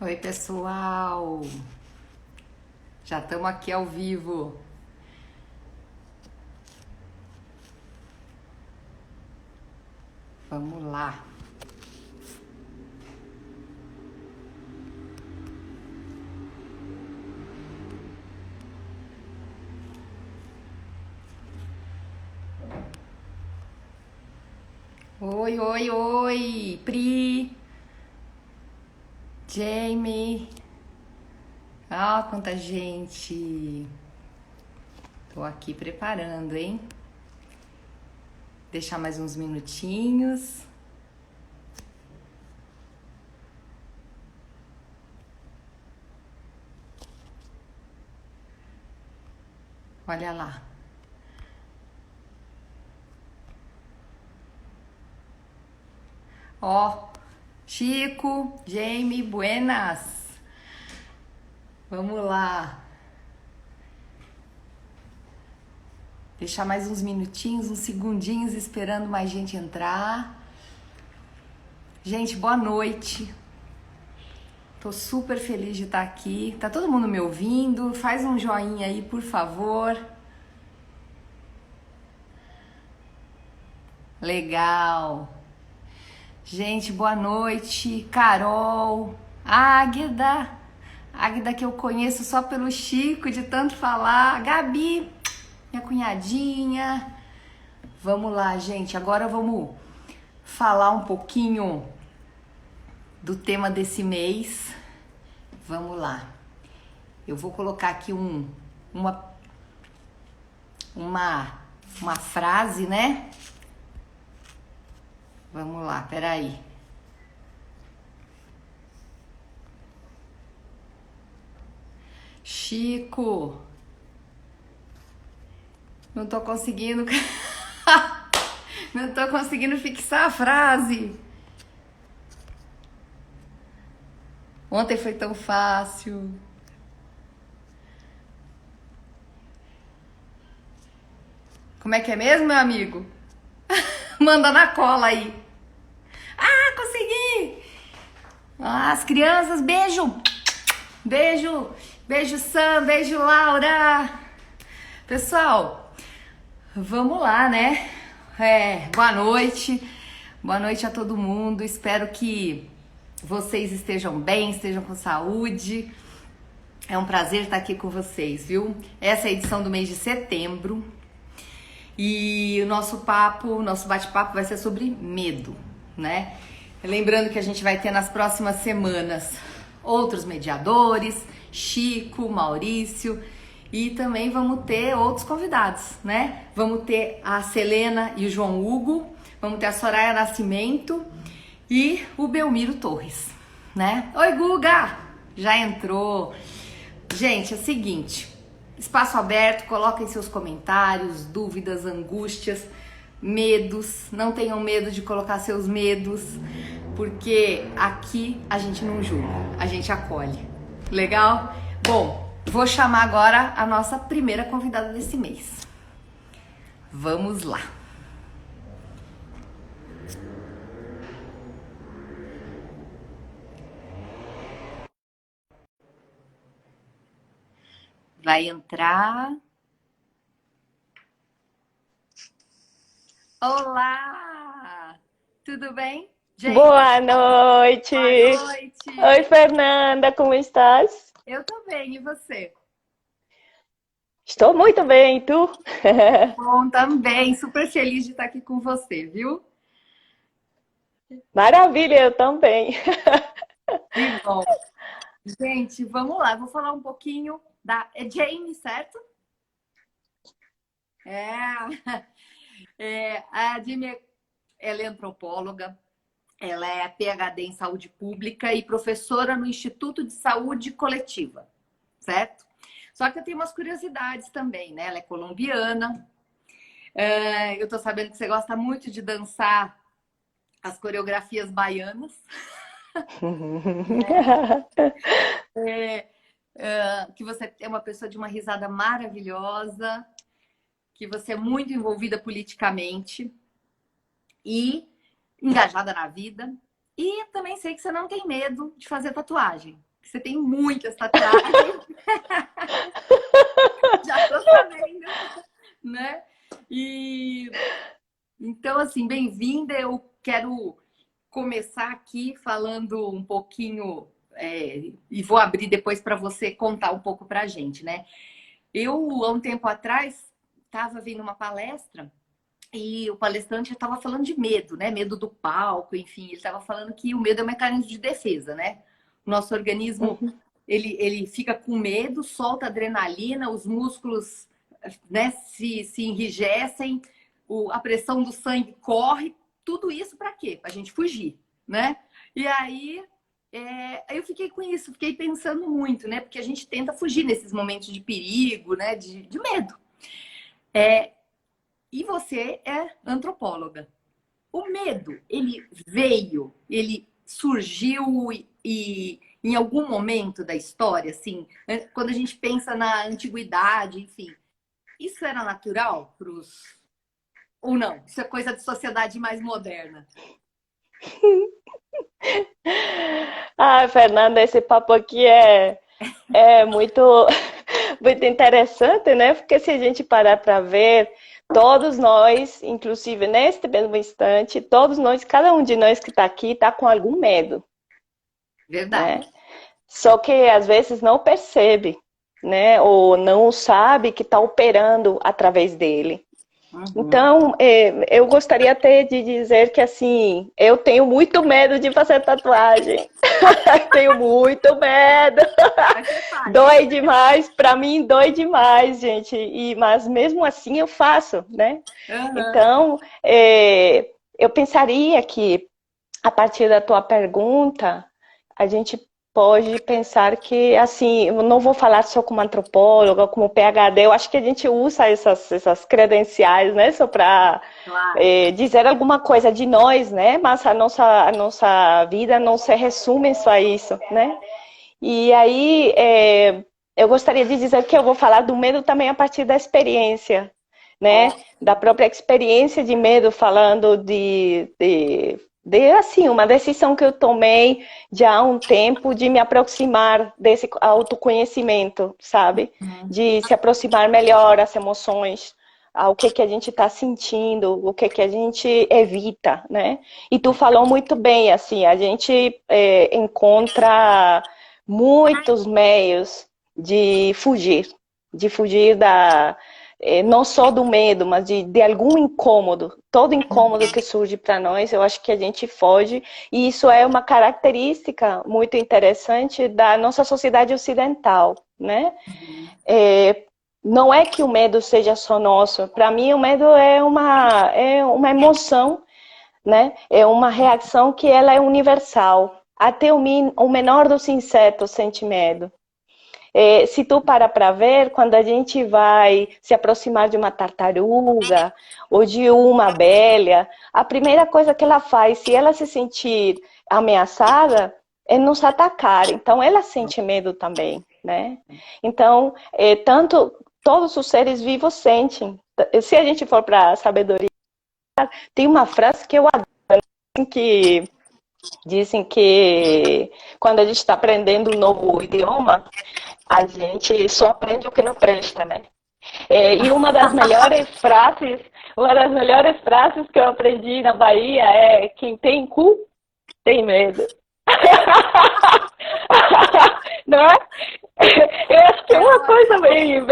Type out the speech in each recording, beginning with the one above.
Oi, pessoal! Já estamos aqui ao vivo. Vamos lá. Oi, oi, oi! Pri, Jamie. Ah, quanta gente! Tô aqui preparando, hein? Deixar mais uns minutinhos. Olha lá. Ó, Chico, Jamie, buenas. Vamos lá. Deixar mais uns minutinhos, uns segundinhos esperando mais gente entrar. Gente, boa noite. Tô super feliz de estar aqui. Tá todo mundo me ouvindo? Faz um joinha aí, por favor. Legal. Gente, boa noite. Carol, Águida. Águida que eu conheço só pelo Chico, de tanto falar. Gabi, minha cunhadinha. Vamos lá, gente. Agora vamos falar um pouquinho do tema desse mês. Vamos lá. Eu vou colocar aqui uma frase, né? Vamos lá, peraí. Chico, não tô conseguindo. Não tô conseguindo fixar a frase. Ontem foi tão fácil. Como é que é mesmo, meu amigo? Manda na cola aí. Ah, consegui! Ah, as crianças, beijo! Beijo! Beijo, Sam! Beijo, Laura! Pessoal, vamos lá, né? Boa noite. Boa noite a todo mundo. Espero que vocês estejam bem, estejam com saúde. É um prazer estar aqui com vocês, viu? Essa é a edição do mês de setembro. E o nosso bate-papo vai ser sobre medo, né? Lembrando que a gente vai ter nas próximas semanas outros mediadores, Chico, Maurício, e também vamos ter outros convidados, né? Vamos ter a Selena e o João Hugo, vamos ter a Soraya Nascimento e o Belmiro Torres, né? Oi, Guga! Já entrou. Gente, é o seguinte, espaço aberto, coloquem seus comentários, dúvidas, angústias, medos. Não tenham medo de colocar seus medos, porque aqui a gente não julga, a gente acolhe. Legal? Bom, vou chamar agora a nossa primeira convidada desse mês. Vamos lá. Vai entrar. Olá! Tudo bem? Gente, Boa noite! boa noite! Oi, Fernanda, como estás? Eu tô bem, e você? Estou muito bem, e tu? Bom, também, super feliz de estar aqui com você, viu? Maravilha, eu também. Que bom. Gente, vamos lá, vou falar um pouquinho da Jamie, certo? É, a Jamie, ela é antropóloga, ela é PhD em saúde pública e professora no Instituto de Saúde Coletiva, certo? Só que eu tenho umas curiosidades também, né? Ela é colombiana. Eu tô sabendo que você gosta muito de dançar as coreografias baianas. Que você é uma pessoa de uma risada maravilhosa, que você é muito envolvida politicamente e engajada na vida. E também sei que você não tem medo de fazer tatuagem, Você tem muitas tatuagens. Já tô sabendo, né? E então, assim, bem-vinda. Eu quero começar aqui falando um pouquinho, e vou abrir depois para você contar um pouco para a gente, né? Eu, há um tempo atrás, estava vendo uma palestra e o palestrante estava falando de medo, né? Medo do palco, enfim, ele estava falando que o medo é um mecanismo de defesa, né? O nosso organismo, Uhum. ele fica com medo, solta adrenalina, os músculos, né, se enrijecem, a pressão do sangue corre, tudo isso para quê? Para a gente fugir, né? E aí eu fiquei com isso, fiquei pensando muito, né? Porque a gente tenta fugir nesses momentos de perigo, né? De medo. E você é antropóloga. O medo, ele veio, ele surgiu e em algum momento da história, assim, quando a gente pensa na antiguidade, enfim, isso era natural para os... Ou não? Isso é coisa de sociedade mais moderna. Ah, Fernanda, esse papo aqui é muito, muito interessante, né? Porque se a gente parar para ver, todos nós, inclusive neste mesmo instante, todos nós, cada um de nós que está aqui, está com algum medo, Verdade. né? Só que às vezes não percebe, né? Ou não sabe que está operando através dele. Uhum. Então, eu gostaria até de dizer que, assim, eu tenho muito medo de fazer tatuagem. Tenho muito medo. Mas você faz. Dói demais, para mim dói demais, gente. Mas mesmo assim eu faço, né? Uhum. Então, eu pensaria que, a partir da tua pergunta, a gente pode pensar que, assim, eu não vou falar só como antropóloga, como PhD, eu acho que a gente usa essas credenciais, né, só para Claro. dizer alguma coisa de nós, né, mas a nossa vida não se resume só a isso, né. E aí, eu gostaria de dizer que eu vou falar do medo também a partir da experiência, né? Da própria experiência de medo, falando de assim, uma decisão que eu tomei já há um tempo de me aproximar desse autoconhecimento, sabe? Uhum. De se aproximar melhor às emoções, ao que a gente está sentindo, o que a gente evita, né? E tu falou muito bem, assim, a gente encontra muitos meios de fugir não só do medo, mas de algum incômodo. Todo incômodo que surge para nós, eu acho que a gente foge, e isso é uma característica muito interessante da nossa sociedade ocidental, né? Não é que o medo seja só nosso. Para mim, o medo é uma emoção, né? É uma reação que ela é universal. Até o menor dos insetos sente medo. Se tu para ver, quando a gente vai se aproximar de uma tartaruga ou de uma abelha, a primeira coisa que ela faz, se ela se sentir ameaçada, é nos atacar. Então, ela sente medo também, né? Então, todos os seres vivos sentem. Se a gente for para a sabedoria, tem uma frase que eu adoro, que dizem que quando a gente está aprendendo um novo idioma, a gente só aprende o que não presta, né? E uma das melhores frases que eu aprendi na Bahia é: quem tem cu tem medo. Não é? Eu acho que é uma coisa bem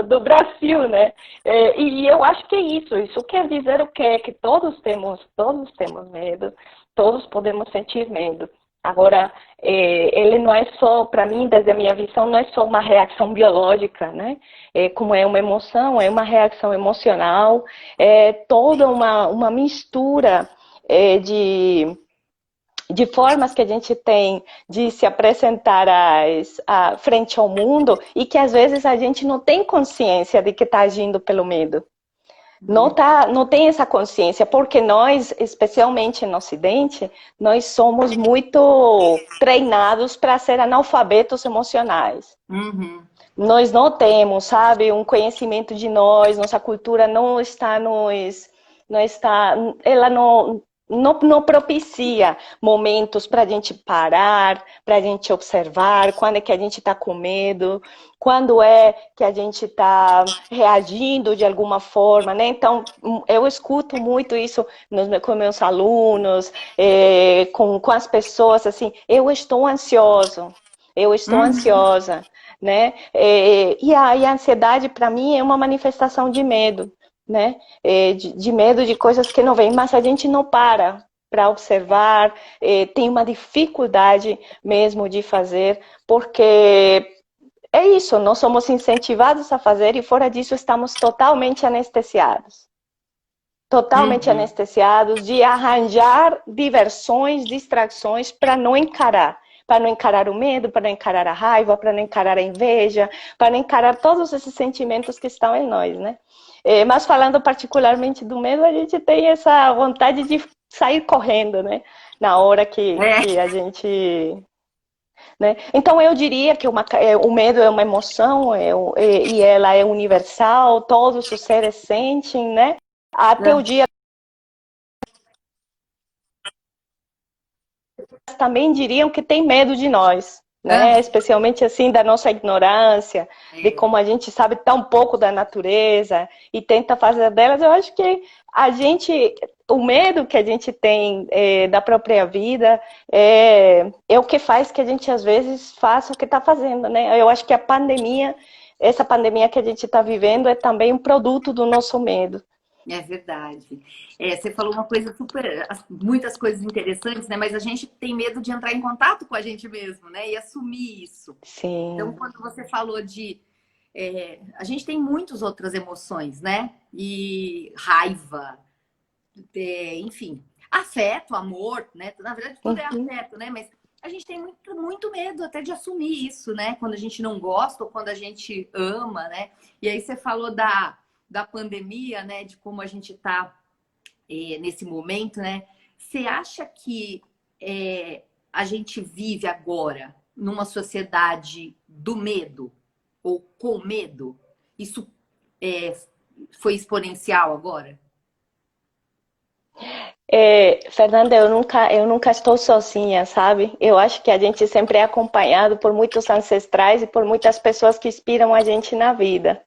do Brasil, né? E eu acho que é isso. Isso quer dizer o quê? Que todos temos medo, todos podemos sentir medo. Agora, ele não é só, para mim, desde a minha visão, não é só uma reação biológica, né? Como é uma emoção, é uma reação emocional, é toda uma mistura de formas que a gente tem de se apresentar frente ao mundo, e que às vezes a gente não tem consciência de que está agindo pelo medo. Não tem essa consciência, porque nós, especialmente no Ocidente, nós somos muito treinados para ser analfabetos emocionais. Uhum. Nós não temos, sabe, um conhecimento de nós, nossa cultura não está ela não propicia momentos para a gente parar, para a gente observar quando é que a gente está com medo, quando é que a gente está reagindo de alguma forma, né? Então, eu escuto muito isso com meus alunos, com as pessoas, assim, eu estou ansioso, eu estou Uhum. ansiosa, né? E a ansiedade, para mim, é uma manifestação de medo, né? De medo de coisas que não vêm, mas a gente não para observar, tem uma dificuldade mesmo de fazer, porque é isso, nós somos incentivados a fazer e fora disso estamos totalmente anestesiados. Totalmente Uhum. anestesiados de arranjar diversões, distrações para não encarar o medo, para não encarar a raiva, para não encarar a inveja, para não encarar todos esses sentimentos que estão em nós, né? Mas falando particularmente do medo, a gente tem essa vontade de sair correndo, né? Na hora que É, a gente, né? Então eu diria que o medo é uma emoção e ela é universal, todos os seres sentem, né? Até o dia também diriam que tem medo de nós, né? aham, Especialmente assim da nossa ignorância, de é, como a gente sabe tão pouco da natureza e tenta fazer delas. Eu acho que o medo que a gente tem da própria vida é o que faz que a gente às vezes faça o que está fazendo, né? Eu acho que essa pandemia que a gente está vivendo é também um produto do nosso medo. é verdade. Você falou uma coisa super, muitas coisas interessantes, né? Mas a gente tem medo de entrar em contato com a gente mesmo, né? E assumir isso. Então, Sim. quando você falou de. A gente tem muitas outras emoções, né? E raiva, enfim, afeto, amor, né? Na verdade, tudo é Uhum. afeto, né? Mas a gente tem muito, muito medo até de assumir isso, né? Quando a gente não gosta ou quando a gente ama, né? E aí você falou da pandemia, né? De como a gente tá nesse momento, né? Você acha que a gente vive agora numa sociedade do medo ou com medo? Isso é, foi exponencial agora? Fernanda, eu nunca estou sozinha, sabe? Eu acho que a gente sempre é acompanhado por muitos ancestrais e por muitas pessoas que inspiram a gente na vida.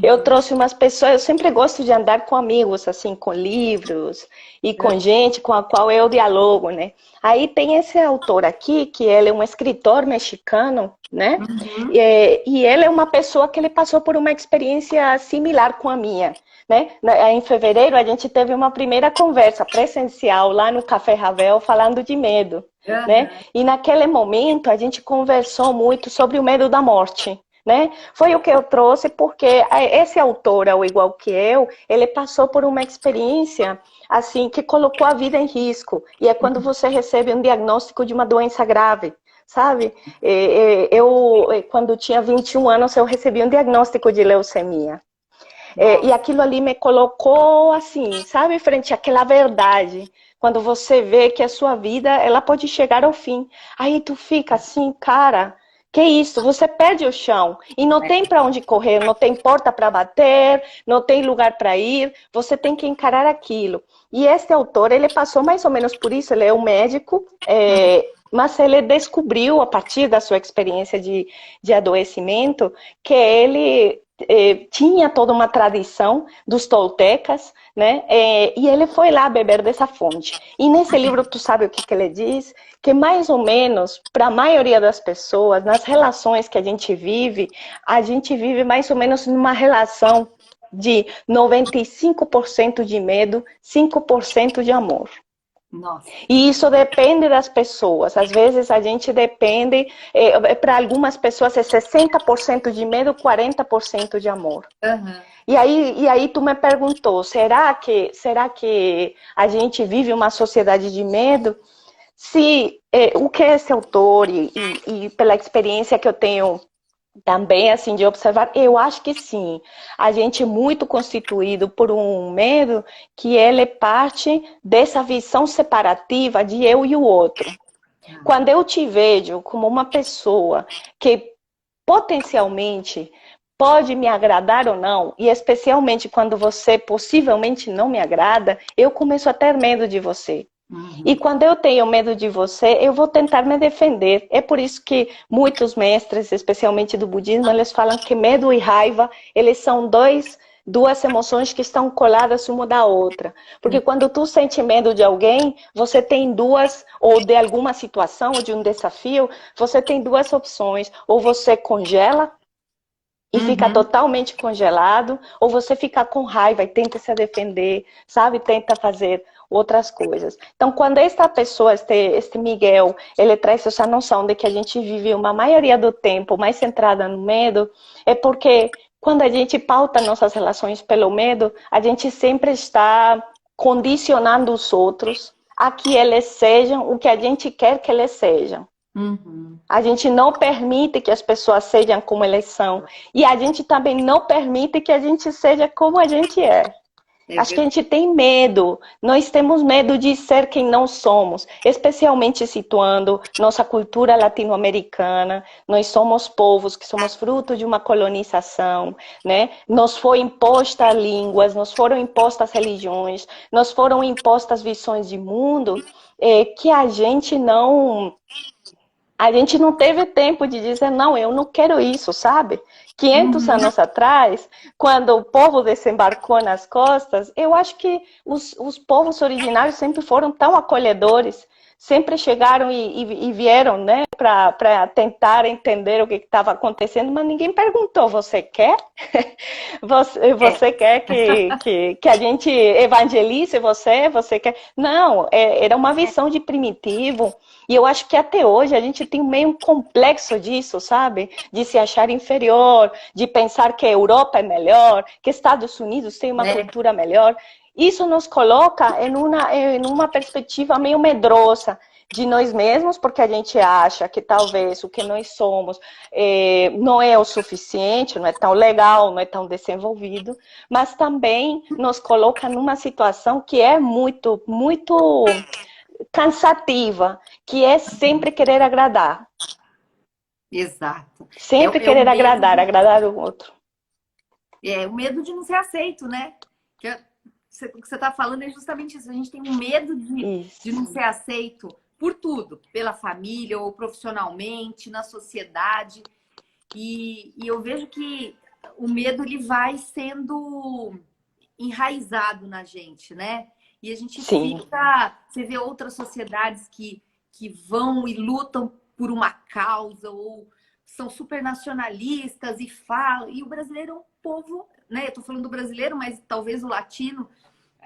Eu Uhum. trouxe umas pessoas, eu sempre gosto de andar com amigos, assim, com livros e com gente com a qual eu dialogo, né? Aí tem esse autor aqui, que ele é um escritor mexicano, né? Uhum. E ele é uma pessoa que ele passou por uma experiência similar com a minha. Né? Em fevereiro, a gente teve uma primeira conversa presencial lá no Café Ravel, falando de medo. Né? Uhum. E naquele momento, a gente conversou muito sobre o medo da morte. Né? Foi o que eu trouxe porque esse autor, ao igual que eu, ele passou por uma experiência assim que colocou a vida em risco. E é quando você recebe um diagnóstico de uma doença grave. Sabe? Eu, quando tinha 21 anos, eu recebi um diagnóstico de leucemia. E Nossa. aquilo ali me colocou assim, sabe, frente àquela verdade. Quando você vê que a sua vida, ela pode chegar ao fim. Aí tu fica assim, cara, que isso? Você perde o chão e não tem para onde correr, não tem porta para bater, não tem lugar para ir. Você tem que encarar aquilo. E este autor, ele passou mais ou menos por isso. Ele é um médico, mas ele descobriu a partir da sua experiência de adoecimento que ele tinha toda uma tradição dos toltecas, né? E ele foi lá beber dessa fonte. E nesse livro, tu sabe o que ele diz? Que mais ou menos, para a maioria das pessoas, nas relações que a gente vive mais ou menos numa relação de 95% de medo, 5% de amor. Nossa. E isso depende das pessoas. Às vezes a gente depende, para algumas pessoas é 60% de medo, 40% de amor. Uhum. E aí tu me perguntou, será que a gente vive uma sociedade de medo? Se o que esse autor e pela experiência que eu tenho também, assim, de observar, eu acho que sim. A gente é muito constituído por um medo que ele é parte dessa visão separativa de eu e o outro. Quando eu te vejo como uma pessoa que potencialmente pode me agradar ou não, e especialmente quando você possivelmente não me agrada, eu começo a ter medo de você. E Uhum. quando eu tenho medo de você, eu vou tentar me defender. É por isso que muitos mestres, especialmente do budismo, eles falam que medo e raiva, eles são duas emoções que estão coladas uma da outra. Porque quando tu sente medo de alguém, você tem duas, ou de alguma situação, ou de um desafio, você tem duas opções. Ou você congela e fica Uhum. totalmente congelado, ou você fica com raiva e tenta se defender, sabe? Tenta fazer outras coisas. Então, quando esta pessoa, este Miguel, ele traz essa noção de que a gente vive uma maioria do tempo mais centrada no medo, é porque quando a gente pauta nossas relações pelo medo, a gente sempre está condicionando os outros a que eles sejam o que a gente quer que eles sejam. Uhum. A gente não permite que as pessoas sejam como elas são. E a gente também não permite que a gente seja como a gente é. É Acho que a verdade. gente tem medo. Nós temos medo de ser quem não somos, especialmente situando nossa cultura latino-americana. Nós somos povos que somos fruto de uma colonização, né? Nos foi imposta línguas, nos foram impostas religiões, nos foram impostas visões de mundo que a gente não teve tempo de dizer, não, eu não quero isso, sabe? 500 Uhum. anos atrás, quando o povo desembarcou nas costas, eu acho que os povos originários sempre foram tão acolhedores, sempre chegaram e vieram, né, para tentar entender o que estava acontecendo, mas ninguém perguntou, você quer? É. Você quer que a gente evangelize você? Você quer? Não, era uma visão de primitivo. E eu acho que até hoje a gente tem meio um complexo disso, sabe? De se achar inferior, de pensar que a Europa é melhor, que Estados Unidos tem uma É. cultura melhor. Isso nos coloca em uma perspectiva meio medrosa de nós mesmos, porque a gente acha que talvez o que nós somos não é o suficiente, não é tão legal, não é tão desenvolvido, mas também nos coloca numa situação que é muito, muito cansativa, que é sempre querer agradar. Exato. Sempre É o querer medo agradar, de, agradar o outro. é o medo de não ser aceito, né? O que você está falando é justamente isso. A gente tem um medo de Isso. não ser aceito por tudo, pela família ou profissionalmente, na sociedade. E eu vejo que o medo ele vai sendo enraizado na gente, né? E a gente Sim. fica. Você vê outras sociedades que vão e lutam por uma causa, ou são super nacionalistas e falam. E o brasileiro é um povo, né? Eu tô falando do brasileiro, mas talvez o latino,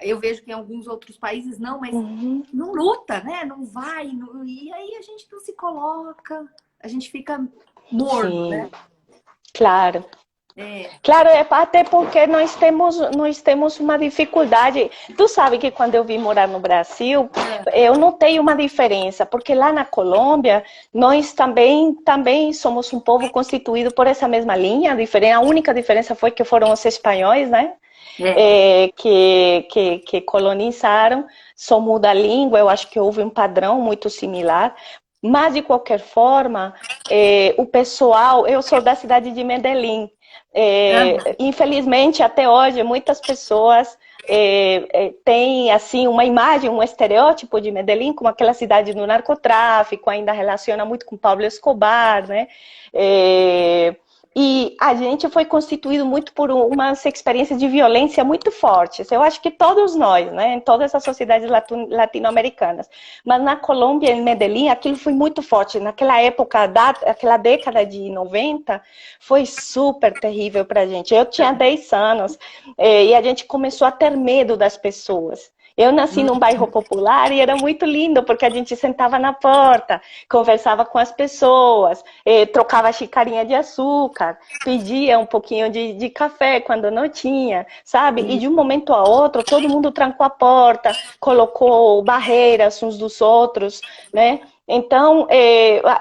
eu vejo que em alguns outros países não, mas Uhum. não luta, né? Não vai. E aí a gente não se coloca, a gente fica morno, Sim, né? claro. É, Claro, é até porque nós temos uma dificuldade. Tu sabe que quando eu vim morar no Brasil, eu notei uma diferença, porque lá na Colômbia, nós também somos um povo constituído por essa mesma linha. A única diferença foi que foram os espanhóis, né? é. Que colonizaram, só muda a língua, eu acho que houve um padrão muito similar. Mas, de qualquer forma, o pessoal, eu sou da cidade de Medellín, Aham. infelizmente, até hoje, muitas pessoas têm assim, uma imagem, um estereótipo de Medellín como aquela cidade do narcotráfico, ainda relaciona muito com Pablo Escobar, né? E a gente foi constituído muito por umas experiências de violência muito fortes. Eu acho que todos nós, né, em todas as sociedades latino-americanas. Mas na Colômbia, em Medellín, aquilo foi muito forte. Naquela época, aquela década de 90, foi super terrível para a gente. Eu tinha 10 anos e a gente começou a ter medo das pessoas. Eu nasci num bairro popular e era muito lindo, porque a gente sentava na porta, conversava com as pessoas, trocava xicrinha de açúcar, pedia um pouquinho de café quando não tinha, sabe? E de um momento a outro, todo mundo trancou a porta, colocou barreiras uns dos outros, né? Então,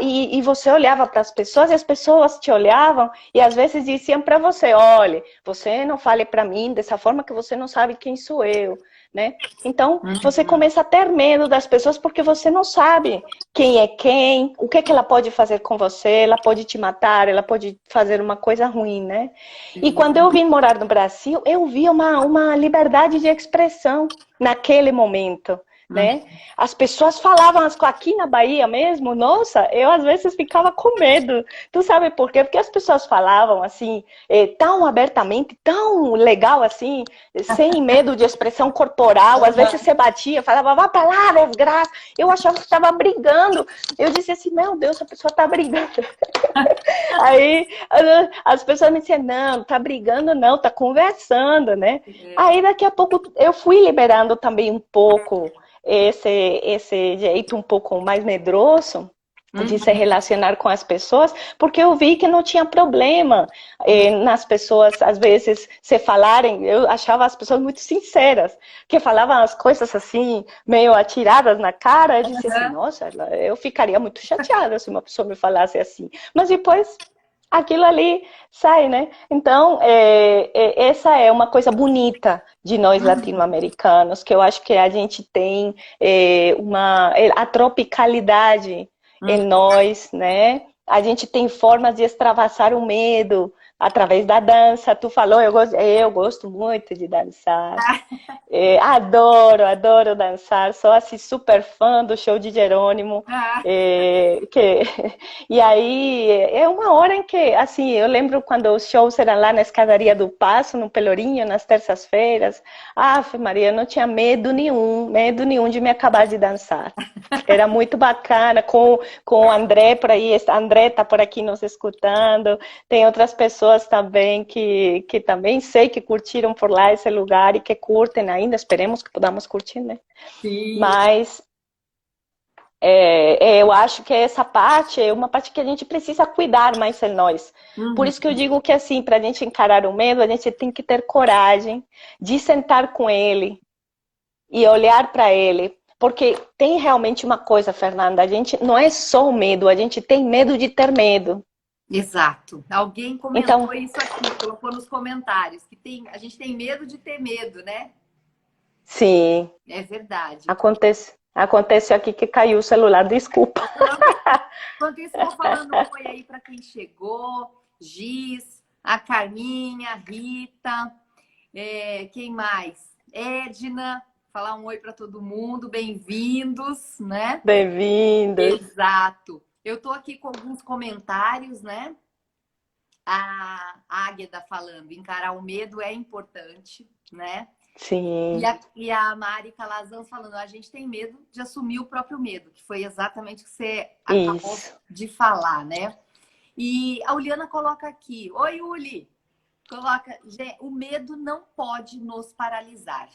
e você olhava para as pessoas e as pessoas te olhavam e às vezes diziam para você, olha, você não fale para mim dessa forma que você não sabe quem sou eu, né? Então, você começa a ter medo das pessoas porque você não sabe quem é quem, o que é que ela pode fazer com você, ela pode te matar, ela pode fazer uma coisa ruim, né? E quando eu vim morar no Brasil, eu vi uma liberdade de expressão naquele momento, né? As pessoas falavam aqui na Bahia mesmo, nossa, eu às vezes ficava com medo. Tu sabe por quê? Porque as pessoas falavam assim, tão abertamente, tão legal assim, sem medo de expressão corporal. Às vezes você batia, falava, vá pra lá, desgraça. Eu achava que estava brigando. Eu dizia assim, meu Deus, a pessoa tá brigando. Aí as pessoas me diziam, não, tá brigando não, tá conversando, né? Aí daqui a pouco eu fui liberando também um pouco esse jeito um pouco mais medroso de se relacionar com as pessoas, porque eu vi que não tinha problema nas pessoas, às vezes, se falarem, eu achava as pessoas muito sinceras, que falavam as coisas assim, meio atiradas na cara, eu disse assim, nossa, eu ficaria muito chateada se uma pessoa me falasse assim, mas depois aquilo ali sai, né? Então, essa é uma coisa bonita de nós latino-americanos, que eu acho que a gente tem a tropicalidade em nós, né? A gente tem formas de extravasar o medo através da dança. Tu falou, eu gosto muito de dançar. Adoro dançar. Sou assim super fã do show de Jerônimo. E aí é uma hora em que, assim, eu lembro quando os shows eram lá na Escadaria do Passo, no Pelourinho, nas terças-feiras. Maria, eu não tinha medo nenhum de me acabar de dançar. Era muito bacana, com o André por aí, André está por aqui nos escutando, tem outras pessoas também que também sei que curtiram por lá esse lugar e que curtem ainda, esperemos que podamos curtir, né? Sim. Mas eu acho que essa parte é uma parte que a gente precisa cuidar mais em nós. Por isso que eu digo que, assim, para a gente encarar o medo, a gente tem que ter coragem de sentar com ele e olhar para ele. Porque tem realmente uma coisa, Fernanda, a gente não é só o medo, a gente tem medo de ter medo. Exato. Alguém comentou isso aqui, colocou nos comentários, que a gente tem medo de ter medo, né? Sim. É verdade. Aconteceu aqui que caiu o celular, desculpa. Enquanto isso, vou falando um oi aí para quem chegou, Giz, a Carminha, a Rita, quem mais? Edna. Falar um oi para todo mundo, bem-vindos, né? Bem-vindos. Exato. Eu tô aqui com alguns comentários, né? A Águeda falando, encarar o medo é importante, né? Sim. E a Mari Calazans falando, a gente tem medo de assumir o próprio medo, que foi exatamente o que você acabou de falar, né? E a Uliana coloca aqui, oi Uli, coloca, o medo não pode nos paralisar,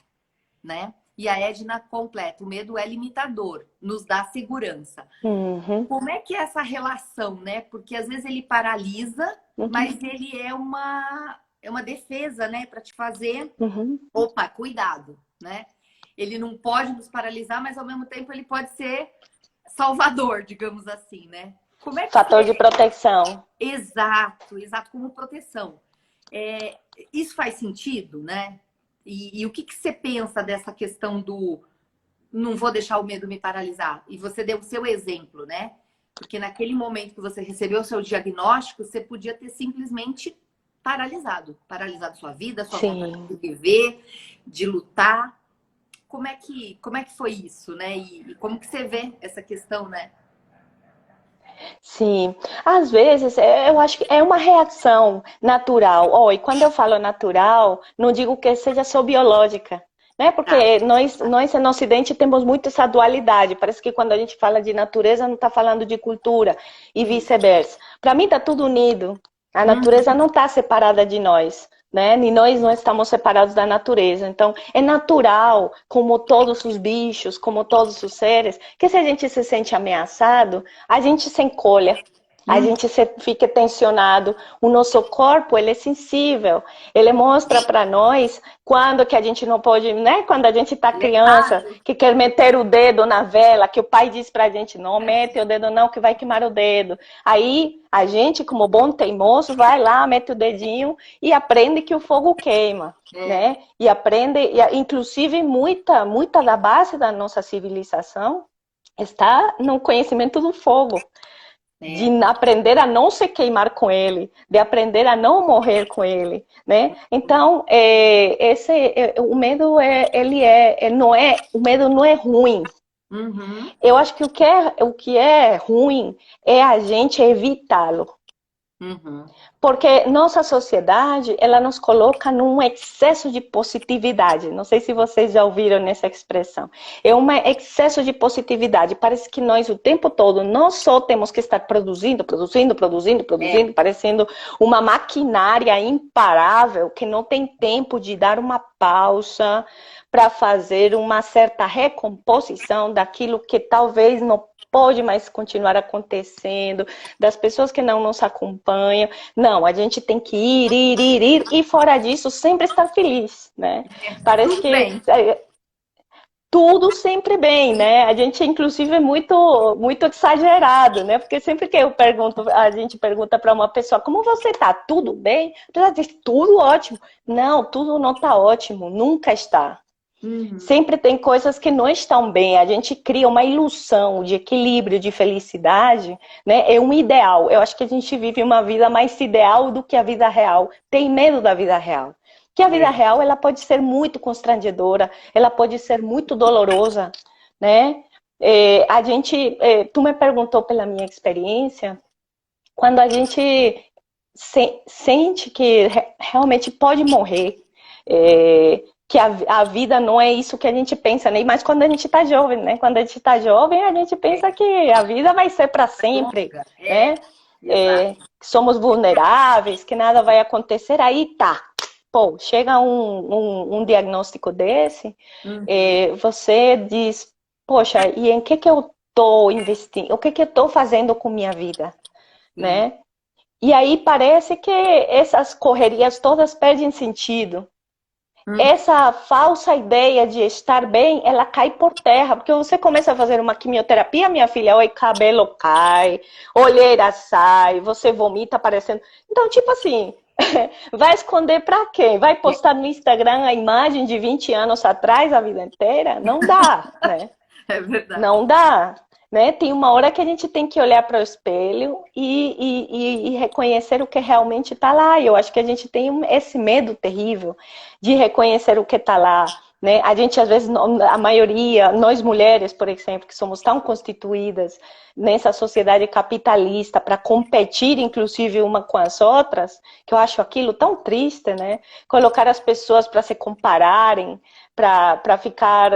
né? E a Edna completa, o medo é limitador, nos dá segurança. Como é que é essa relação, né? Porque às vezes ele paralisa, mas ele é uma defesa, né? Para te fazer, opa, cuidado, né? Ele não pode nos paralisar, mas ao mesmo tempo ele pode ser salvador, digamos assim, né? Como é que fator de proteção. Exato, como proteção. Isso faz sentido, né? E o que você pensa dessa questão do não vou deixar o medo me paralisar? E você deu o seu exemplo, né? Porque naquele momento que você recebeu o seu diagnóstico, você podia ter simplesmente paralisado sua vida, sua vontade de viver, de lutar. Como é que foi isso, né? E como que você vê essa questão, né? Sim, às vezes eu acho que é uma reação natural. E quando eu falo natural, não digo que seja só biológica, né? Porque nós no Ocidente temos muito essa dualidade. Parece que quando a gente fala de natureza, não está falando de cultura e vice-versa. Para mim está tudo unido. A natureza não está separada de nós, né? Nem nós não estamos separados da natureza. Então, é natural, como todos os bichos, como todos os seres, que se a gente se sente ameaçado, a gente se encolha, a gente fica tensionado. O nosso corpo, ele é sensível. Ele mostra para nós quando que a gente não pode, né? Quando a gente está criança, que quer meter o dedo na vela, que o pai diz pra gente, não mete o dedo não, que vai queimar o dedo. Aí, a gente, como bom teimoso, vai lá, mete o dedinho e aprende que o fogo queima, né? E aprende, inclusive, muita da base da nossa civilização está no conhecimento do fogo. de aprender a não se queimar com ele, de aprender a não morrer com ele, né? Então, o medo o medo não é ruim. Uhum. Eu acho que o que é ruim é a gente evitá-lo. Uhum. Porque nossa sociedade, ela nos coloca num excesso de positividade. Não sei se vocês já ouviram nessa expressão. É um excesso de positividade. Parece que nós, o tempo todo, não só temos que estar produzindo, parecendo uma maquinária imparável, que não tem tempo de dar uma pausa para fazer uma certa recomposição daquilo que talvez não pode mais continuar acontecendo, das pessoas que não nos acompanham. Não, a gente tem que ir, e fora disso, sempre estar feliz, né? Parece Tudo que bem. tudo sempre bem, né? A gente, inclusive, é muito exagerado, né? Porque sempre que a gente pergunta para uma pessoa, como você tá? Tudo bem? A pessoa diz, tudo ótimo. Não, tudo não está ótimo, nunca está. Uhum. Sempre tem coisas que não estão bem. A gente cria uma ilusão de equilíbrio, de felicidade, né? É um ideal. Eu acho que a gente vive uma vida mais ideal do que a vida real. Tem medo da vida real. Que a vida real, ela pode ser muito constrangedora, ela pode ser muito dolorosa, né? Tu me perguntou pela minha experiência, quando a gente sente que realmente pode morrer, que a vida não é isso que a gente pensa, né? Mas quando a gente está jovem, né? Quando a gente está jovem, a gente pensa que a vida vai ser para sempre, Longa. né? Exato. Que somos vulneráveis, que nada vai acontecer. Aí tá. Pô, chega um diagnóstico desse, Uhum. você diz, poxa, e em que eu estou investindo? O que eu estou fazendo com minha vida, Sim. né? E aí parece que essas correrias todas perdem sentido. Uhum. Essa falsa ideia de estar bem, ela cai por terra, porque você começa a fazer uma quimioterapia, minha filha, o cabelo cai, olheira sai, você vomita aparecendo. Então, tipo assim, vai esconder para quem? Vai postar no Instagram a imagem de 20 anos atrás a vida inteira? Não dá, né? É verdade. Não dá, né? Tem uma hora que a gente tem que olhar para o espelho e reconhecer o que realmente está lá. E eu acho que a gente tem esse medo terrível de reconhecer o que está lá, né? A gente, às vezes, a maioria, nós mulheres, por exemplo, que somos tão constituídas nessa sociedade capitalista para competir, inclusive, uma com as outras, que eu acho aquilo tão triste, né? Colocar as pessoas para se compararem, para ficar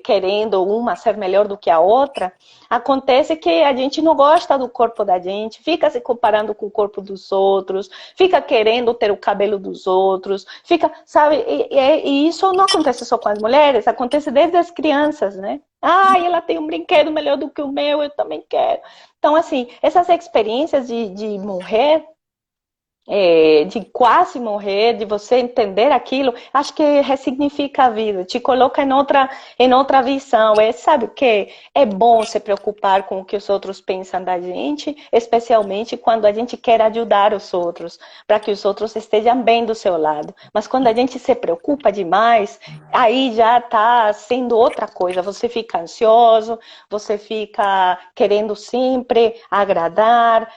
querendo uma ser melhor do que a outra, acontece que a gente não gosta do corpo da gente, fica se comparando com o corpo dos outros, fica querendo ter o cabelo dos outros, fica, sabe, e isso não acontece só com as mulheres, acontece desde as crianças, né? Ah, ela tem um brinquedo melhor do que o meu, eu também quero. Então, assim, essas experiências de morrer, de quase morrer, de você entender aquilo, acho que ressignifica a vida, te coloca em outra visão. Sabe o que? É bom se preocupar com o que os outros pensam da gente, especialmente quando a gente quer ajudar os outros, para que os outros estejam bem do seu lado. Mas quando a gente se preocupa demais, aí já está sendo outra coisa. Você fica ansioso, você fica querendo sempre agradar,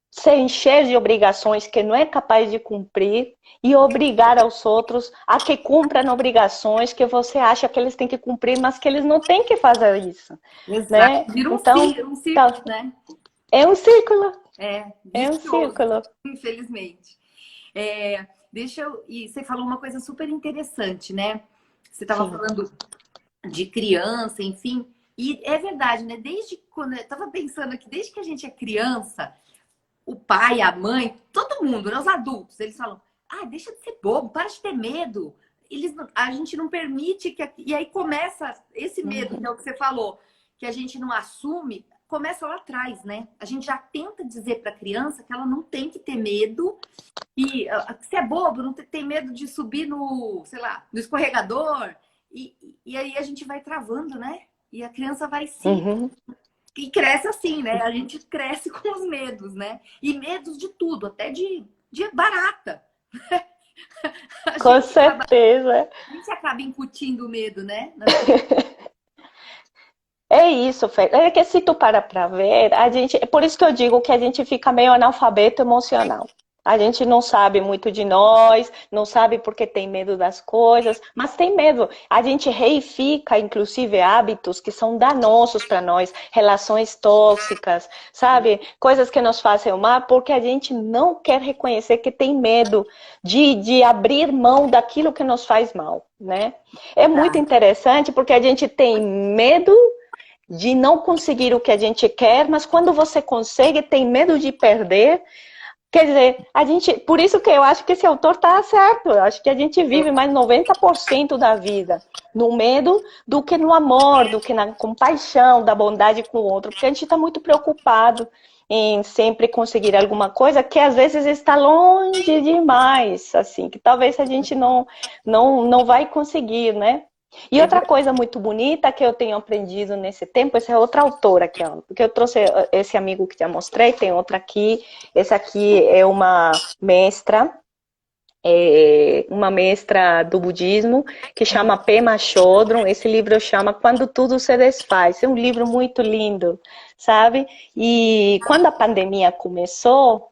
se encher de obrigações que não é capaz de cumprir e obrigar aos outros a que cumpram obrigações que você acha que eles têm que cumprir, mas que eles não têm que fazer isso, Exato. né? Vira Então, um círculo, tá, né? é um círculo, é um Vicioso, círculo. infelizmente. E você falou uma coisa super interessante, né? Você estava Sim. falando de criança, enfim. E é verdade, né? Desde quando eu estava pensando aqui, desde que a gente é criança, o pai, a mãe, todo mundo, né? Os adultos, eles falam: ah, deixa de ser bobo, para de ter medo. A gente não permite que. E aí começa esse medo, que é o que você falou, que a gente não assume, começa lá atrás, né? A gente já tenta dizer para a criança que ela não tem que ter medo. E se é bobo, não tem medo de subir no, sei lá, no escorregador. E aí a gente vai travando, né? E a criança vai se. Uhum. E cresce assim, né? A gente cresce com os medos, né? E medos de tudo, até de barata. A Com gente acaba, certeza. a gente acaba incutindo o medo, né? É isso, Fê. É que se tu para pra ver, a gente, é por isso que eu digo que a gente fica meio analfabeto emocional. A gente não sabe muito de nós, não sabe porque tem medo das coisas, mas tem medo. A gente reifica, inclusive, hábitos que são danosos para nós, relações tóxicas, sabe? Coisas que nos fazem mal, porque a gente não quer reconhecer que tem medo de abrir mão daquilo que nos faz mal, né? É muito Tá. interessante porque a gente tem medo de não conseguir o que a gente quer, mas quando você consegue, tem medo de perder. Quer dizer, a gente, por isso que eu acho que esse autor está certo. Eu acho que a gente vive mais 90% da vida no medo do que no amor, do que na compaixão, da bondade com o outro, porque a gente está muito preocupado em sempre conseguir alguma coisa que às vezes está longe demais, assim, que talvez a gente não vai conseguir, né? E É outra verdade. coisa muito bonita que eu tenho aprendido nesse tempo, essa é outra autora aqui, ó, porque eu trouxe esse amigo que já mostrei, tem outra aqui, essa aqui é uma mestra do budismo, que chama Pema Chodron. Esse livro chama Quando Tudo Se Desfaz. É um livro muito lindo, sabe? E quando a pandemia começou,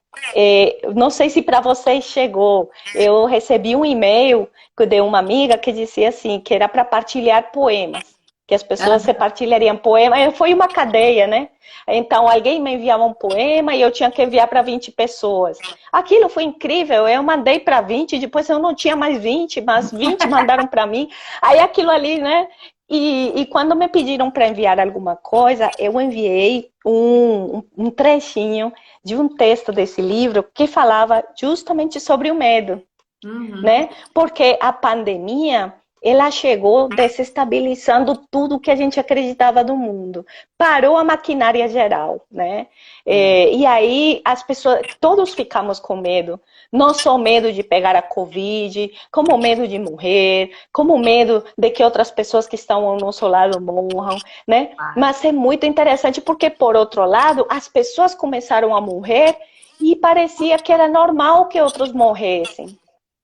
não sei se para vocês chegou, eu recebi um e-mail de uma amiga que dizia assim, que era para partilhar poemas, que as pessoas se Aham. partilhariam poemas. Foi uma cadeia, né? Então, alguém me enviava um poema e eu tinha que enviar para 20 pessoas. Aquilo foi incrível. Eu mandei para 20, depois eu não tinha mais 20, mas 20 mandaram para mim. Aí aquilo ali, né? E quando me pediram para enviar alguma coisa, eu enviei um trechinho de um texto desse livro que falava justamente sobre o medo, Uhum. né? Porque a pandemia, ela chegou desestabilizando tudo que a gente acreditava do mundo. Parou a maquinária geral, né? É. E aí as pessoas, todos ficamos com medo. Não só medo de pegar a Covid, como medo de morrer, como medo de que outras pessoas que estão ao nosso lado morram, né? Claro. Mas é muito interessante porque, por outro lado, as pessoas começaram a morrer e parecia que era normal que outros morressem,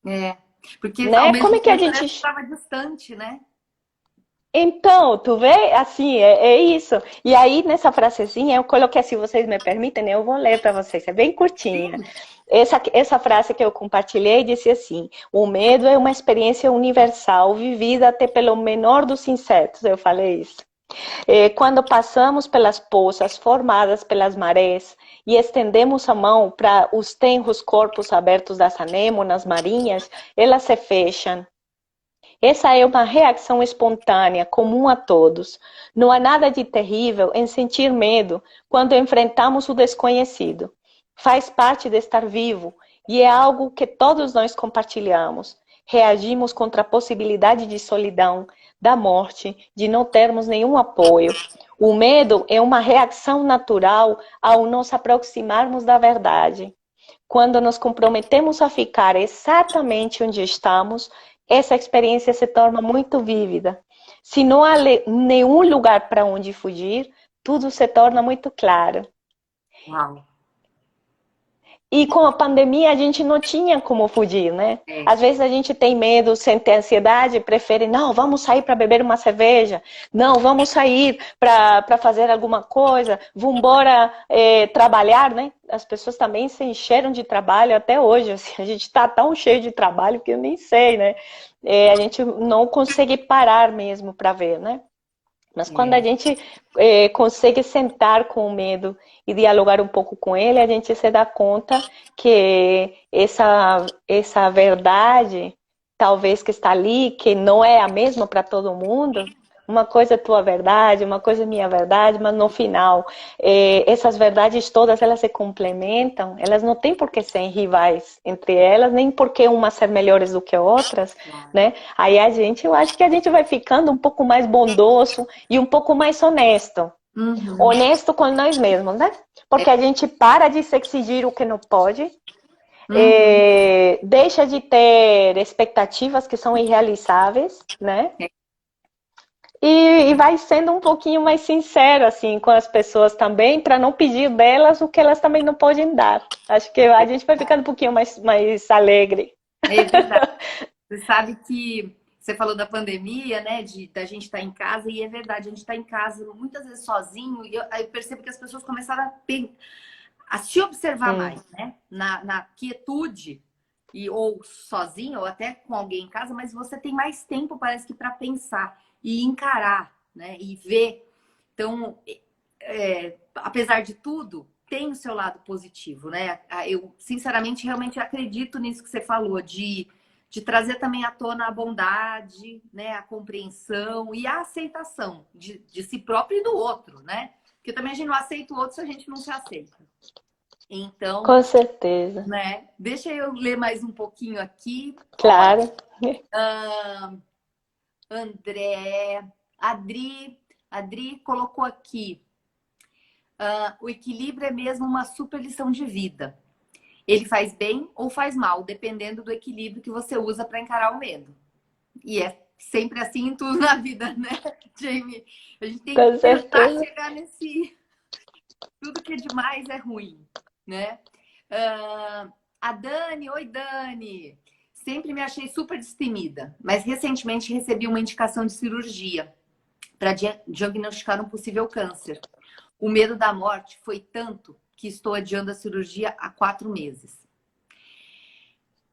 É. Porque ao né? Como mesmo é que a tempo parece que gente... estava distante, né? Então, tu vê, assim, é isso. E aí, nessa frasezinha, eu coloquei, se vocês me permitem, né, eu vou ler para vocês, é bem curtinha. Sim. Essa frase que eu compartilhei disse assim: o medo é uma experiência universal vivida até pelo menor dos insetos. Eu falei isso. Quando passamos pelas poças formadas pelas marés e estendemos a mão para os tenros corpos abertos das anêmonas marinhas, elas se fecham. Essa é uma reação espontânea, comum a todos. Não há nada de terrível em sentir medo quando enfrentamos o desconhecido. Faz parte de estar vivo e é algo que todos nós compartilhamos. Reagimos contra a possibilidade de solidão, da morte, de não termos nenhum apoio. O medo é uma reação natural ao nos aproximarmos da verdade. Quando nos comprometemos a ficar exatamente onde estamos, essa experiência se torna muito vívida. Se não há nenhum lugar para onde fugir, tudo se torna muito claro. Uau. E com a pandemia a gente não tinha como fugir, né? É. Às vezes a gente tem medo, sente ansiedade, prefere, não, vamos sair para beber uma cerveja, não, vamos sair para fazer alguma coisa, vamos embora trabalhar, né? As pessoas também se encheram de trabalho até hoje, assim, a gente está tão cheio de trabalho que eu nem sei, né? A gente não consegue parar mesmo para ver, né? Mas quando a É. gente consegue sentar com o medo e dialogar um pouco com ele, a gente se dá conta que essa verdade, talvez que está ali, que não é a mesma para todo mundo, uma coisa é tua verdade, uma coisa é minha verdade, mas no final, essas verdades todas, elas se complementam, elas não têm por que ser rivais entre elas, nem por que umas ser melhores do que outras, Claro. né? Aí eu acho que a gente vai ficando um pouco mais bondoso e um pouco mais honesto. Uhum. Honesto com nós mesmos, né? Porque a gente para de se exigir o que não pode, Uhum. deixa de ter expectativas que são irrealizáveis, né? E vai sendo um pouquinho mais sincero assim com as pessoas também, para não pedir delas o que elas também não podem dar. Acho que a gente vai ficando um pouquinho mais alegre. É verdade. Você sabe que você falou da pandemia, né? Da gente estar em casa, e é verdade, a gente está em casa muitas vezes sozinho, e eu percebo que as pessoas começaram a se observar Hum, mais, né? Na quietude, ou sozinho, ou até com alguém em casa, mas você tem mais tempo, parece que, para pensar e encarar, né? E ver. Então, apesar de tudo, tem o seu lado positivo, né? Eu, sinceramente, realmente acredito nisso que você falou, de trazer também à tona a bondade, né? A compreensão e a aceitação de si próprio e do outro, né? Porque também a gente não aceita o outro se a gente não se aceita. Então, com certeza. né? Deixa eu ler mais um pouquinho aqui. Olha, Claro. André, Adri colocou aqui. O equilíbrio é mesmo uma super lição de vida. Ele faz bem ou faz mal, dependendo do equilíbrio que você usa para encarar o medo. E é sempre assim em tudo na vida, né, Jamie? A gente tem que Com tentar certeza. chegar nesse... Tudo que é demais é ruim, né? A Dani, oi Dani. Sempre me achei super destemida, mas recentemente recebi uma indicação de cirurgia para diagnosticar um possível câncer. O medo da morte foi tanto que estou adiando a cirurgia há 4 meses.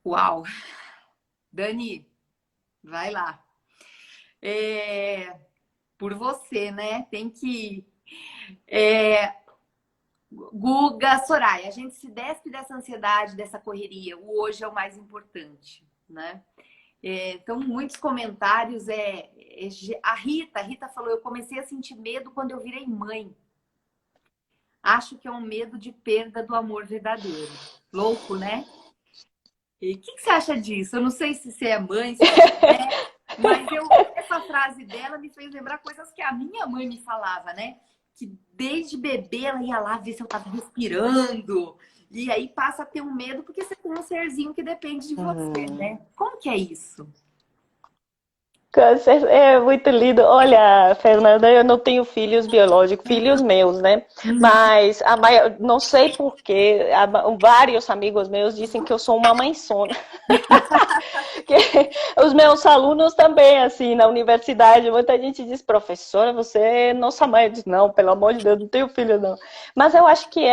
Uau! Dani, vai lá. Por você, né? Tem que... Guga, Soraya, a gente se despe dessa ansiedade, dessa correria. O hoje é o mais importante, né? Então, muitos comentários. A Rita falou, eu comecei a sentir medo quando eu virei mãe. Acho que é um medo de perda do amor verdadeiro. Louco, né? E o que você acha disso? Eu não sei se você é mãe, se você é, mas essa frase dela me fez lembrar coisas que a minha mãe me falava, né? Que desde bebê ela ia lá ver se eu estava respirando. E aí passa a ter um medo porque você tem um serzinho que depende de você, Uhum. né? Como que é isso? É muito lindo. Olha, Fernanda, eu não tenho filhos biológicos, filhos meus, né? Uhum. Mas não sei por quê, vários amigos meus dizem que eu sou uma mãezona. Que os meus alunos também, assim, na universidade, muita gente diz, professora, você é nossa mãe. Eu digo, não, pelo amor de Deus, não tenho filho, não. Mas eu acho que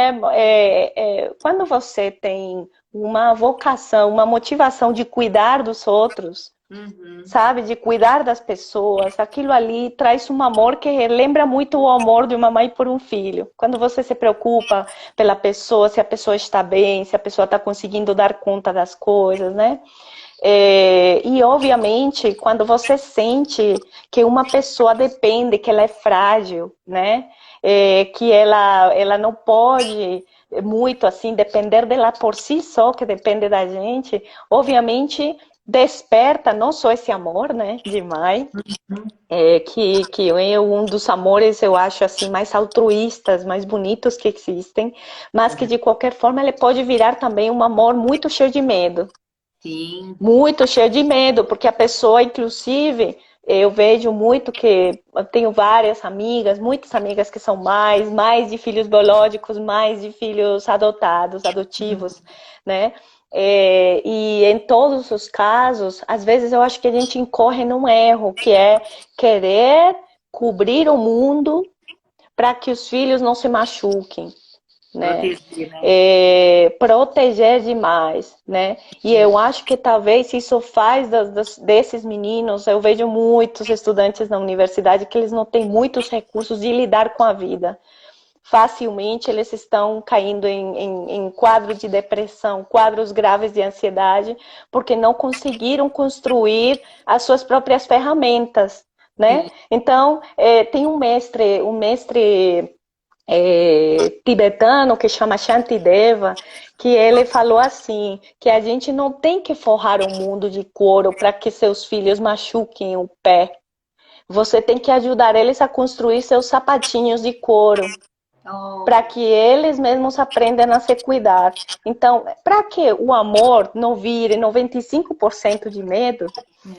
quando você tem uma vocação, uma motivação de cuidar dos outros, Uhum. sabe, de cuidar das pessoas, aquilo ali traz um amor que lembra muito o amor de uma mãe por um filho. Quando você se preocupa pela pessoa, se a pessoa está bem, se a pessoa está conseguindo dar conta das coisas, né? E obviamente, quando você sente que uma pessoa depende, que ela é frágil, né? Que ela não pode muito assim depender dela por si só, que depende da gente, obviamente desperta não só esse amor, né, de mãe, que é um dos amores, eu acho, assim, mais altruístas, mais bonitos que existem, mas que de qualquer forma ele pode virar também um amor muito cheio de medo, Sim. muito cheio de medo, porque a pessoa, inclusive, eu vejo muito que eu tenho várias amigas, muitas amigas que são mais de filhos biológicos, mais de filhos adotados, adotivos, né? E em todos os casos, às vezes eu acho que a gente incorre num erro, que é querer cobrir o mundo para que os filhos não se machuquem, né? Proteger, né? Proteger demais, né? E eu acho que talvez isso faz desses meninos, eu vejo muitos estudantes na universidade que eles não têm muitos recursos de lidar com a vida. Facilmente eles estão caindo em quadro de depressão, quadros graves de ansiedade, porque não conseguiram construir as suas próprias ferramentas, né? Sim. Então, tem um mestre tibetano que chama Shantideva, que ele falou assim, que a gente não tem que forrar o mundo de couro para que seus filhos machuquem o pé. Você tem que ajudar eles a construir seus sapatinhos de couro, Oh, para que eles mesmos aprendam a se cuidar. Então, para que o amor não vire 95% de medo,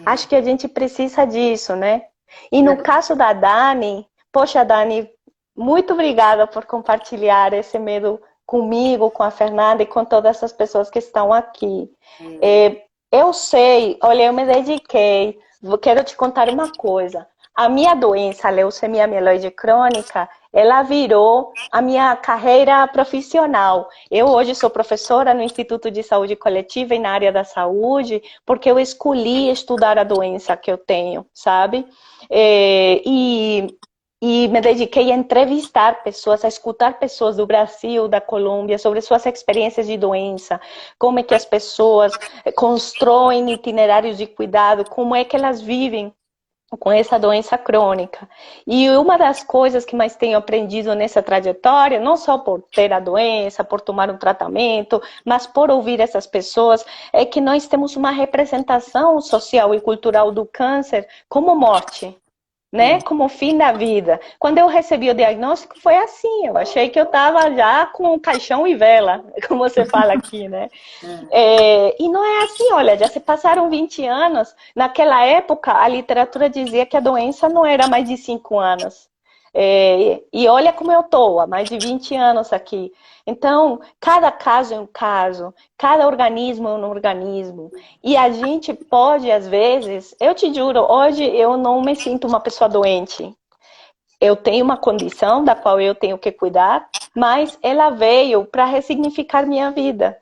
acho que a gente precisa disso, né? E no caso da Dani, poxa, Dani, muito obrigada por compartilhar esse medo comigo, com a Fernanda e com todas as pessoas que estão aqui. é. Eu sei, olha, eu me dediquei quero te contar uma coisa. A minha doença, a leucemia mieloide crônica, ela virou a minha carreira profissional. Eu hoje sou professora no Instituto de Saúde Coletiva e na área da saúde, porque eu escolhi estudar a doença que eu tenho, sabe? E me dediquei a entrevistar pessoas, a escutar pessoas do Brasil, da Colômbia, sobre suas experiências de doença, como é que as pessoas constroem itinerários de cuidado, como é que elas vivem com essa doença crônica. E uma das coisas que mais tenho aprendido nessa trajetória, não só por ter a doença, por tomar um tratamento, mas por ouvir essas pessoas, é que nós temos uma representação social e cultural do câncer como morte, né? Como fim da vida. Quando eu recebi o diagnóstico, foi assim. Eu achei que eu estava já com caixão e vela, como você fala aqui, né? E não é assim, olha, já se passaram 20 anos. Naquela época, a literatura dizia que a doença não era mais de 5 anos. E olha como eu estou, há mais de 20 anos aqui. Então, cada caso é um caso, cada organismo é um organismo. E a gente pode, às vezes, eu te juro, hoje eu não me sinto uma pessoa doente. Eu tenho uma condição da qual eu tenho que cuidar, mas ela veio para ressignificar minha vida.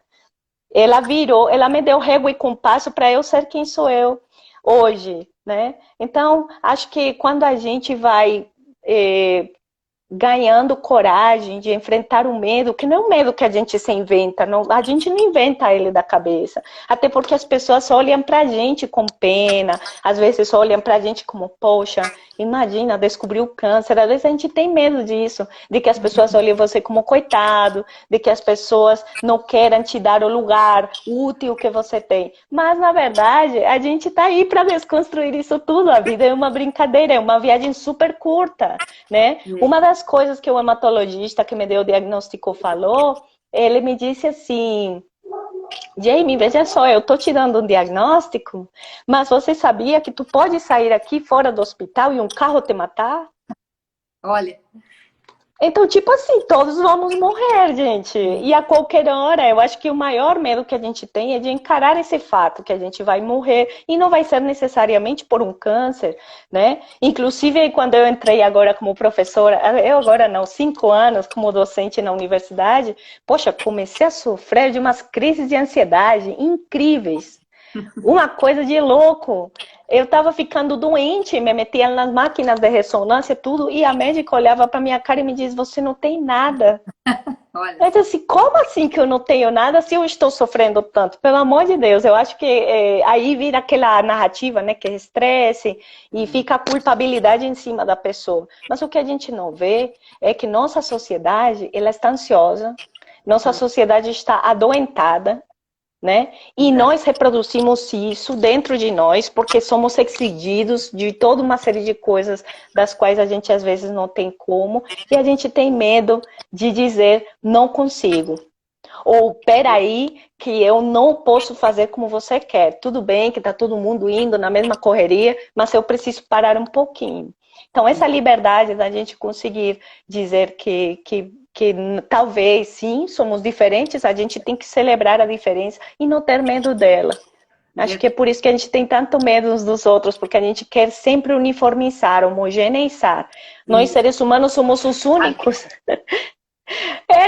Ela me deu régua e compasso para eu ser quem sou eu hoje, né? Então, acho que quando a gente vai ganhando coragem de enfrentar o medo, que não é um medo que a gente se inventa, não, a gente não inventa ele da cabeça, até porque as pessoas olham pra gente com pena, às vezes olham pra gente como, poxa, imagina, descobriu o câncer, às vezes a gente tem medo disso, de que as pessoas olhem você como coitado, de que as pessoas não queiram te dar o lugar útil que você tem, mas na verdade a gente tá aí para desconstruir isso tudo, a vida é uma brincadeira, é uma viagem super curta, né? Uma das coisas que o hematologista que me deu o diagnóstico falou, ele me disse assim, Jamie, veja só, eu tô te dando um diagnóstico, mas você sabia que tu pode sair aqui fora do hospital e um carro te matar? Olha. Então, tipo assim, todos vamos morrer, gente. E a qualquer hora, eu acho que o maior medo que a gente tem é de encarar esse fato, que a gente vai morrer. E não vai ser necessariamente por um câncer, né? Inclusive, quando eu entrei agora como professora, eu agora não, 5 anos como docente na universidade, poxa, comecei a sofrer de umas crises de ansiedade incríveis. Uma coisa de louco. Eu estava ficando doente, me metia nas máquinas de ressonância, tudo, e a médica olhava para minha cara e me diz, você não tem nada. Olha. Eu disse assim, como assim que eu não tenho nada se eu estou sofrendo tanto? Pelo amor de Deus, eu acho que aí vira aquela narrativa, né, que é estresse, e fica a culpabilidade em cima da pessoa. Mas o que a gente não vê é que nossa sociedade, ela está ansiosa, nossa sociedade está adoentada, né? E nós reproduzimos isso dentro de nós porque somos exigidos de toda uma série de coisas das quais a gente às vezes não tem como e a gente tem medo de dizer não consigo. Ou peraí que eu não posso fazer como você quer. Tudo bem que está todo mundo indo na mesma correria, mas eu preciso parar um pouquinho. Então essa liberdade da gente conseguir dizer que talvez, sim, somos diferentes, a gente tem que celebrar a diferença e não ter medo dela. Acho que é por isso que a gente tem tanto medo uns dos outros, porque a gente quer sempre uniformizar, homogeneizar. Nós, seres humanos, somos os únicos.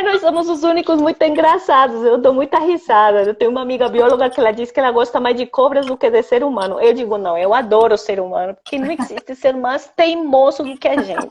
Nós somos os únicos muito engraçados. Eu dou muita risada. Eu tenho uma amiga bióloga que ela diz que ela gosta mais de cobras do que de ser humano. Eu digo, não, eu adoro o ser humano, porque não existe ser mais teimoso do que a gente.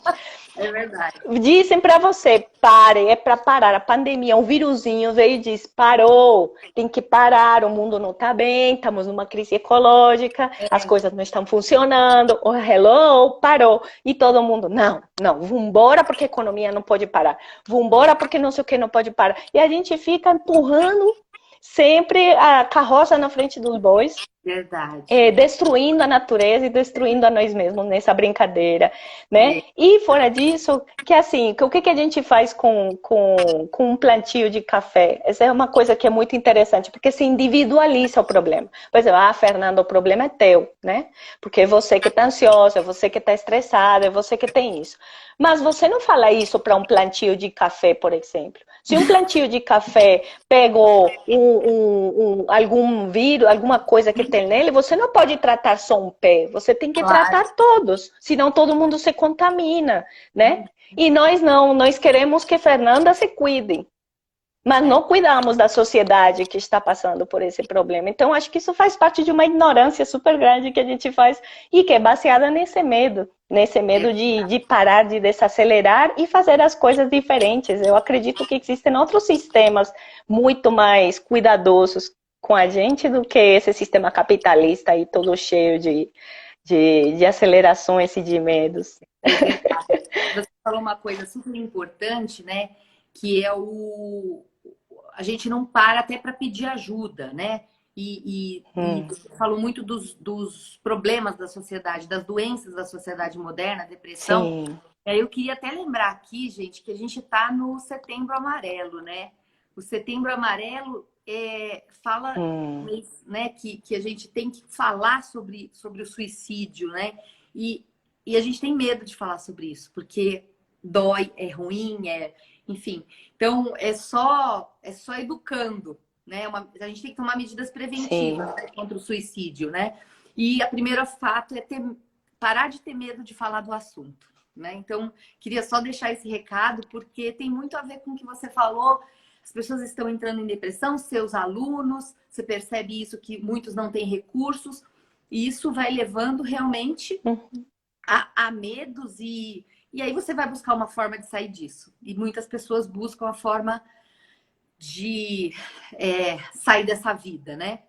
É verdade. Dizem pra você, pare, é pra parar. A pandemia, um vírusinho veio e disse, parou, tem que parar, o mundo não tá bem, estamos numa crise ecológica, as coisas não estão funcionando, oh, hello, parou. E todo mundo, não, vambora porque a economia não pode parar, vambora porque não sei o que não pode parar. E a gente fica empurrando sempre a carroça na frente dos bois. Verdade. Destruindo a natureza e destruindo a nós mesmos nessa brincadeira, né? E fora disso, que assim, o que a gente faz com um plantio de café? Essa é uma coisa que é muito interessante, porque se individualiza o problema. Por exemplo, Fernanda, o problema é teu, né? Porque é você que está ansiosa, é você que está estressada, é você que tem isso. Mas você não fala isso para um plantio de café, por exemplo. Se um plantio de café pegou algum vírus, alguma coisa que resistente nele, você não pode tratar só um pé, você tem que Claro. tratar todos, senão todo mundo se contamina, né? E nós não, nós queremos que Fernanda se cuide, mas não cuidamos da sociedade que está passando por esse problema. Então, acho que isso faz parte de uma ignorância super grande que a gente faz e que é baseada nesse medo de parar, de desacelerar e fazer as coisas diferentes. Eu acredito que existem outros sistemas muito mais cuidadosos com a gente do que esse sistema capitalista aí todo cheio de acelerações e de medos. É verdade. Você falou uma coisa super importante, né? Que é a gente não para até para pedir ajuda, né? E você falou muito dos problemas da sociedade, das doenças da sociedade moderna, depressão. Sim. Eu queria até lembrar aqui, gente, que a gente está no Setembro Amarelo, né? O Setembro Amarelo fala, né, que a gente tem que falar sobre o suicídio, né? E a gente tem medo de falar sobre isso, porque dói, é ruim, enfim. Então, é só educando, né? A gente tem que tomar medidas preventivas, né, contra o suicídio, né? E a primeira fato é parar de ter medo de falar do assunto, né? Então, queria só deixar esse recado, porque tem muito a ver com o que você falou. As pessoas estão entrando em depressão, seus alunos, você percebe isso, que muitos não têm recursos, e isso vai levando realmente a medos e aí você vai buscar uma forma de sair disso. E muitas pessoas buscam a forma de sair dessa vida, né?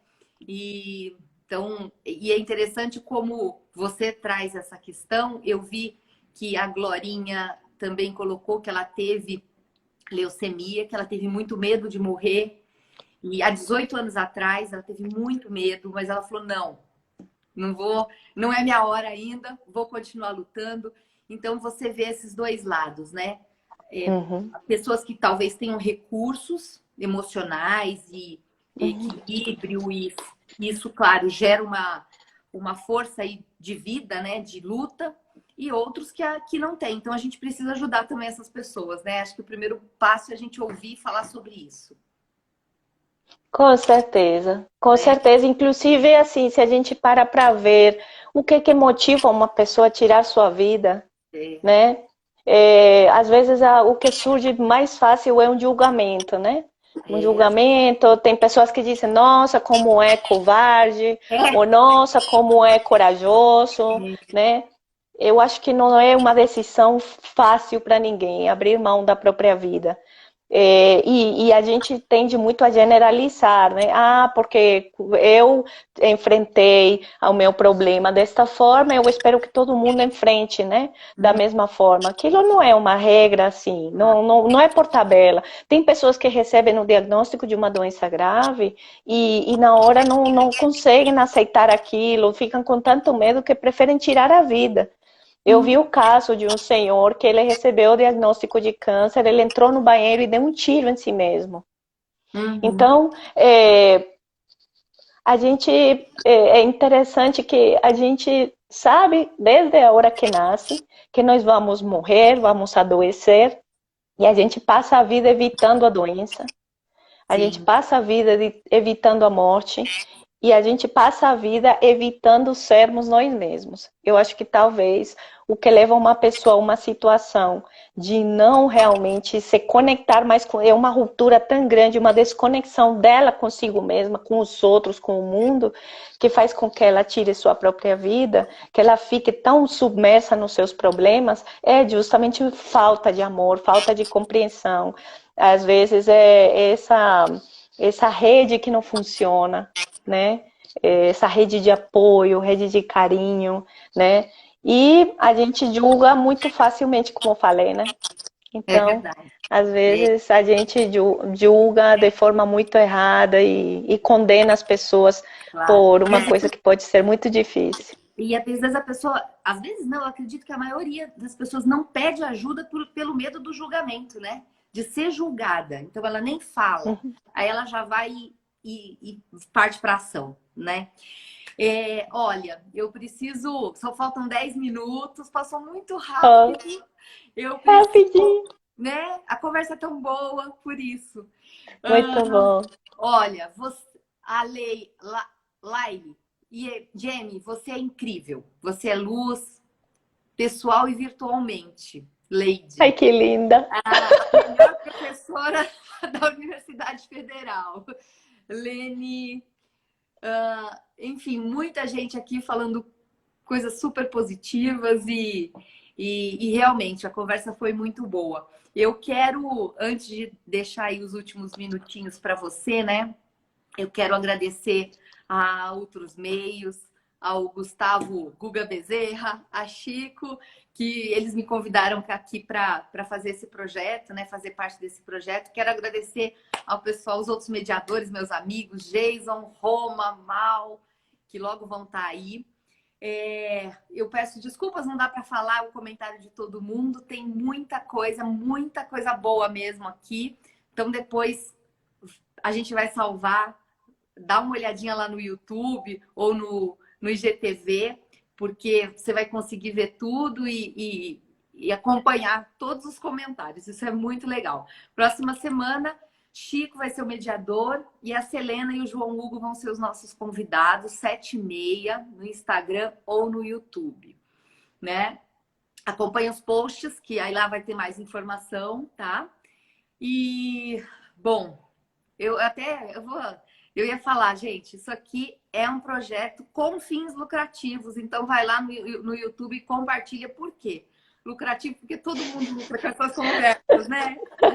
Então, é interessante como você traz essa questão. Eu vi que a Glorinha também colocou que ela teve leucemia, que ela teve muito medo de morrer. E há 18 anos atrás ela teve muito medo, mas ela falou, não é minha hora ainda, vou continuar lutando. Então, você vê esses dois lados, né? Pessoas que talvez tenham recursos emocionais e equilíbrio, e isso, claro, gera uma força aí de vida, né? De luta, e outros que não têm. Então, a gente precisa ajudar também essas pessoas, né? Acho que o primeiro passo é a gente ouvir e falar sobre isso. Com certeza, com certeza. Inclusive, assim, se a gente para ver o que motiva uma pessoa a tirar sua vida, né? Às vezes o que surge mais fácil é um julgamento, né? Um julgamento, tem pessoas que dizem, nossa, como é covarde, ou nossa, como é corajoso, né? Eu acho que não é uma decisão fácil para ninguém, abrir mão da própria vida. E a gente tende muito a generalizar, né? Porque eu enfrentei o meu problema desta forma, eu espero que todo mundo enfrente, né? Da mesma forma. Aquilo não é uma regra, assim, não é por tabela. Tem pessoas que recebem o diagnóstico de uma doença grave e na hora não conseguem aceitar aquilo, ficam com tanto medo que preferem tirar a vida. Eu vi o caso de um senhor que ele recebeu o diagnóstico de câncer, ele entrou no banheiro e deu um tiro em si mesmo. Então, é interessante que a gente sabe, desde a hora que nasce, que nós vamos morrer, vamos adoecer, e a gente passa a vida evitando a doença, a gente passa a vida evitando a morte, e a gente passa a vida evitando sermos nós mesmos. Eu acho que talvez o que leva uma pessoa a uma situação de não realmente se conectar mais com... É uma ruptura tão grande, uma desconexão dela consigo mesma, com os outros, com o mundo, que faz com que ela tire sua própria vida, que ela fique tão submersa nos seus problemas, é justamente falta de amor, falta de compreensão. Às vezes é essa rede que não funciona, né? Essa rede de apoio, rede de carinho, né? E a gente julga muito facilmente, como eu falei, né? Então, às vezes a gente julga de forma muito errada e condena as pessoas por uma coisa que pode ser muito difícil. E às vezes a pessoa, às vezes não, eu acredito que a maioria das pessoas não pede ajuda pelo medo do julgamento, né? De ser julgada. Então ela nem fala. Aí ela já vai e parte para ação, né? Olha, eu preciso... Só faltam 10 minutos, passou muito rápido. Eu preciso, rapidinho. né? A conversa é tão boa, por isso. Muito bom. Olha, a Laile, E, Jenny, você é incrível. Você é luz, pessoal e virtualmente. Ai, Lady, que linda. a melhor professora da Universidade Federal. Lene, enfim, muita gente aqui falando coisas super positivas e realmente a conversa foi muito boa. Eu quero, antes de deixar aí os últimos minutinhos para você, né? Eu quero agradecer a outros meios, ao Gustavo Guga Bezerra, a Chico, que eles me convidaram aqui para fazer esse projeto, né? Fazer parte desse projeto. Quero agradecer ao pessoal, os outros mediadores, meus amigos, Jason, Roma, Mal, que logo vão estar aí. Eu peço desculpas, não dá para falar o comentário de todo mundo. Tem muita coisa boa mesmo aqui. Então depois a gente vai salvar, dá uma olhadinha lá no YouTube ou no IGTV, porque você vai conseguir ver tudo e acompanhar todos os comentários. Isso é muito legal. Próxima semana, Chico vai ser o mediador e a Selena e o João Hugo vão ser os nossos convidados, 7h30, no Instagram ou no YouTube, né? Acompanhe os posts, que aí lá vai ter mais informação, tá? E, bom, eu ia falar, gente, isso aqui é um projeto com fins lucrativos, então vai lá no YouTube e compartilha. Por quê? Lucrativo porque todo mundo lucra com essas conversas, né? A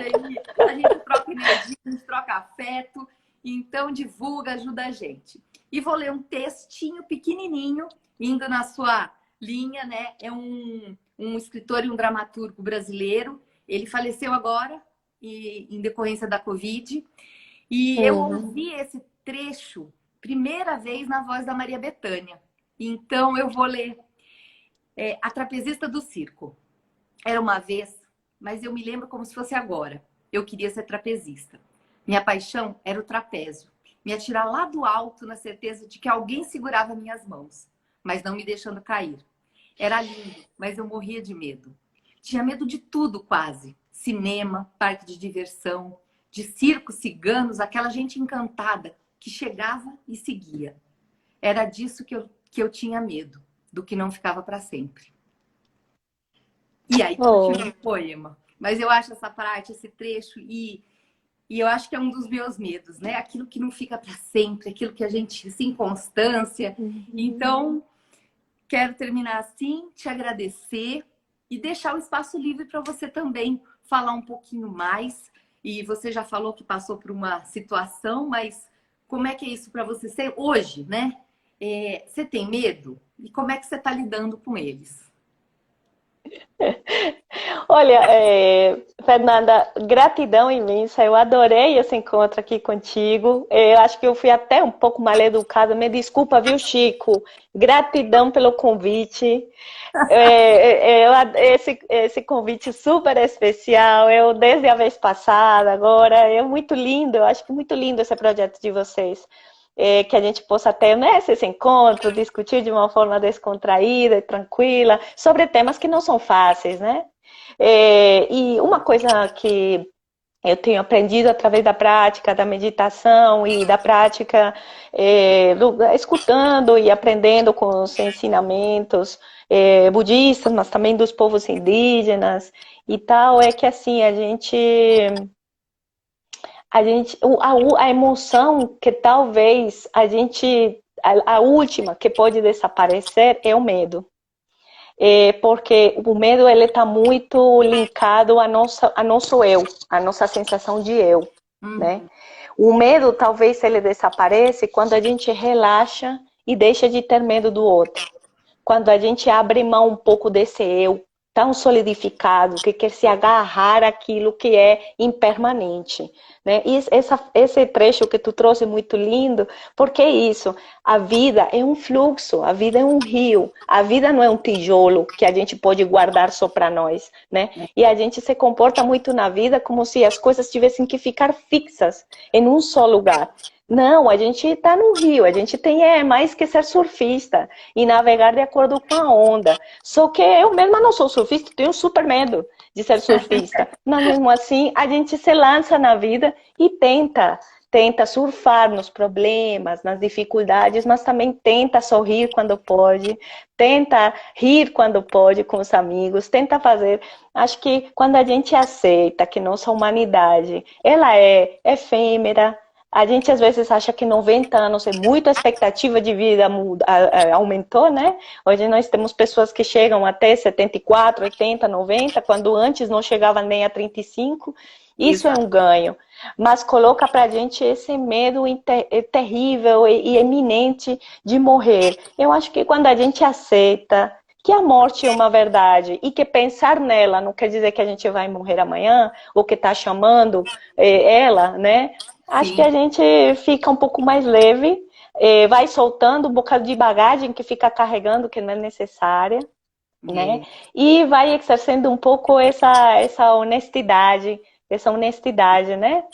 gente troca energia, a gente troca afeto, então divulga, ajuda a gente. E vou ler um textinho pequenininho, indo na sua linha, né? É um escritor e um dramaturgo brasileiro. Ele faleceu agora, em decorrência da Covid. E eu ouvi esse trecho primeira vez na voz da Maria Bethânia. Então eu vou ler. A Trapezista do Circo. Era uma vez, mas eu me lembro como se fosse agora. Eu queria ser trapezista. Minha paixão era o trapézio. Me atirar lá do alto na certeza de que alguém segurava minhas mãos, mas não me deixando cair. Era lindo, mas eu morria de medo. Tinha medo de tudo quase. Cinema, parque de diversão, de circos, ciganos, aquela gente encantada que chegava e seguia. Era disso que eu tinha medo, do que não ficava para sempre. E aí continua o poema. Mas eu acho essa parte, esse trecho, e eu acho que é um dos meus medos, né? Aquilo que não fica para sempre, aquilo que a gente, sem constância. Então, quero terminar assim, te agradecer e deixar o espaço livre para você também falar um pouquinho mais. E você já falou que passou por uma situação, mas como é que é isso para você ser hoje, né? Você tem medo? E como é que você está lidando com eles? Olha, Fernanda, gratidão imensa. Eu adorei esse encontro aqui contigo. Eu acho que eu fui até um pouco mal educada. Me desculpa, viu, Chico? Gratidão pelo convite. Esse convite super especial. Eu desde a vez passada, agora é muito lindo. Eu acho que é muito lindo esse projeto de vocês. Que a gente possa ter, né, esse encontro, discutir de uma forma descontraída e tranquila sobre temas que não são fáceis, né? E uma coisa que eu tenho aprendido através da prática da meditação e da prática escutando e aprendendo com os ensinamentos budistas, mas também dos povos indígenas e tal, é que assim, a emoção que talvez a última que pode desaparecer é o medo. Porque o medo ele está muito linkado a nosso eu, a nossa sensação de eu, né? O medo talvez ele desaparece quando a gente relaxa e deixa de ter medo do outro. Quando a gente abre mão um pouco desse eu tão solidificado, que quer se agarrar àquilo que é impermanente, né? E esse trecho que tu trouxe é muito lindo, porque é isso, a vida é um fluxo, a vida é um rio, a vida não é um tijolo que a gente pode guardar só para nós, né? E a gente se comporta muito na vida como se as coisas tivessem que ficar fixas em um só lugar. Não, a gente está no rio, a gente tem mais que ser surfista e navegar de acordo com a onda. Só que eu mesma não sou surfista, tenho super medo de ser surfista. Mas mesmo assim, a gente se lança na vida e tenta tenta surfar nos problemas, nas dificuldades, mas também tenta sorrir quando pode, tenta rir quando pode com os amigos, tenta fazer. Acho que quando a gente aceita que nossa humanidade, ela é efêmera, a gente às vezes acha que 90 anos é muito, a expectativa de vida aumentou, né? Hoje nós temos pessoas que chegam até 74, 80, 90, quando antes não chegava nem a 35. Isso é um ganho, mas coloca pra gente esse medo terrível e iminente de morrer. Eu acho que quando a gente aceita que a morte é uma verdade e que pensar nela não quer dizer que a gente vai morrer amanhã, ou que está chamando ela, né? Acho que a gente fica um pouco mais leve, vai soltando um bocado de bagagem que fica carregando que não é necessária, né? E vai exercendo um pouco essa honestidade, né?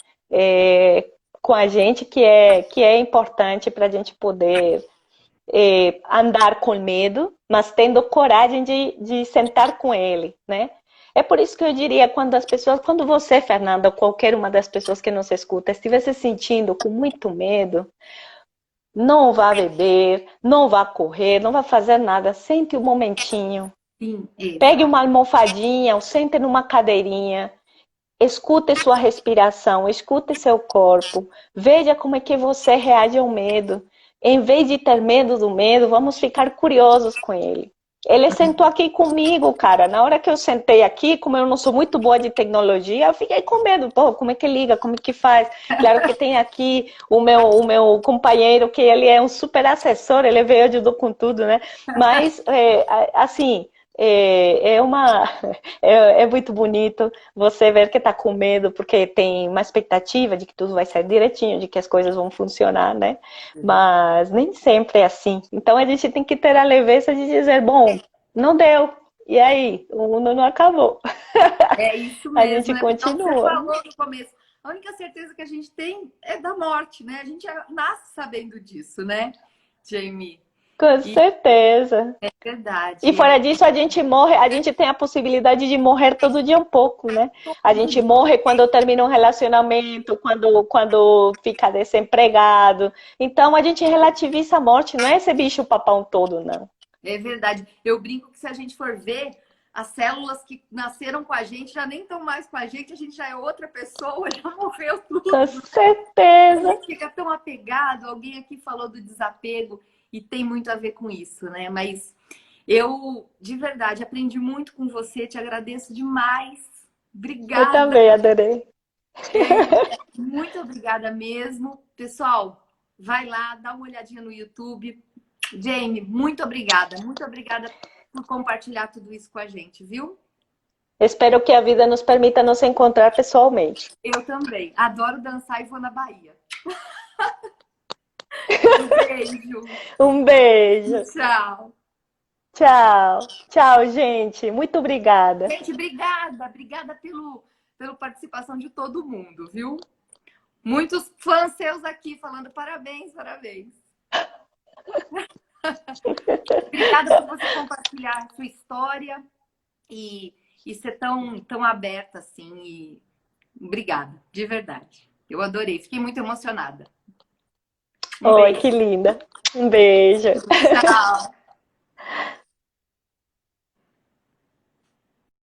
Com a gente que é importante para a gente poder andar com medo, mas tendo coragem de sentar com ele, né? É por isso que eu diria, quando você, Fernanda, ou qualquer uma das pessoas que nos escuta, estiver se sentindo com muito medo, não vá beber, não vá correr, não vá fazer nada, sente um momentinho. Sim, Pegue uma almofadinha ou sente numa cadeirinha, escute sua respiração, escute seu corpo, veja como é que você reage ao medo. Em vez de ter medo do medo, vamos ficar curiosos com ele. Ele sentou aqui comigo, cara. Na hora que eu sentei aqui, como eu não sou muito boa de tecnologia, eu fiquei com medo. Pô, como é que liga? Como é que faz? Claro que tem aqui o meu companheiro, que ele é um super assessor, ele veio ajudou com tudo, né? Mas, assim, é muito bonito você ver que tá com medo, porque tem uma expectativa de que tudo vai sair direitinho, de que as coisas vão funcionar, né? Mas nem sempre é assim. Então a gente tem que ter a leveza de dizer, bom, não deu. E aí? O mundo não acabou. É isso A mesmo, gente né? Então, você continua. falou no começo. A única certeza que a gente tem é da morte, né? A gente já nasce sabendo disso, né, Jamie? Com E certeza. é E verdade. fora disso, a gente morre, a gente tem a possibilidade de morrer todo dia um pouco, né? A gente morre quando termina um relacionamento, quando fica desempregado. Então a gente relativiza a morte, não é esse bicho papão todo, não. É verdade. Eu brinco que se a gente for ver, as células que nasceram com a gente já nem estão mais com a gente já é outra pessoa, já morreu tudo. Com A certeza. gente fica tão apegado. Alguém aqui falou do desapego e tem muito a ver com isso, né? Mas eu, de verdade, aprendi muito com você, te agradeço demais. Eu Obrigada. também adorei. Muito obrigada mesmo. Pessoal, vai lá, dá uma olhadinha no YouTube. Jamie, muito obrigada. Muito obrigada por compartilhar tudo isso com a gente, viu? Espero que a vida nos permita nos encontrar pessoalmente. Eu também. Adoro dançar e vou na Bahia. Um beijo. Um beijo. Tchau. Tchau. Tchau, gente. Muito obrigada. Gente, obrigada. Obrigada pela participação de todo mundo, viu? Muitos fãs seus aqui falando parabéns, parabéns. Obrigada por você compartilhar a sua história e ser tão aberta assim. E obrigada, de verdade. Eu adorei, fiquei muito emocionada. Oi, que linda. Um beijo. Tchau.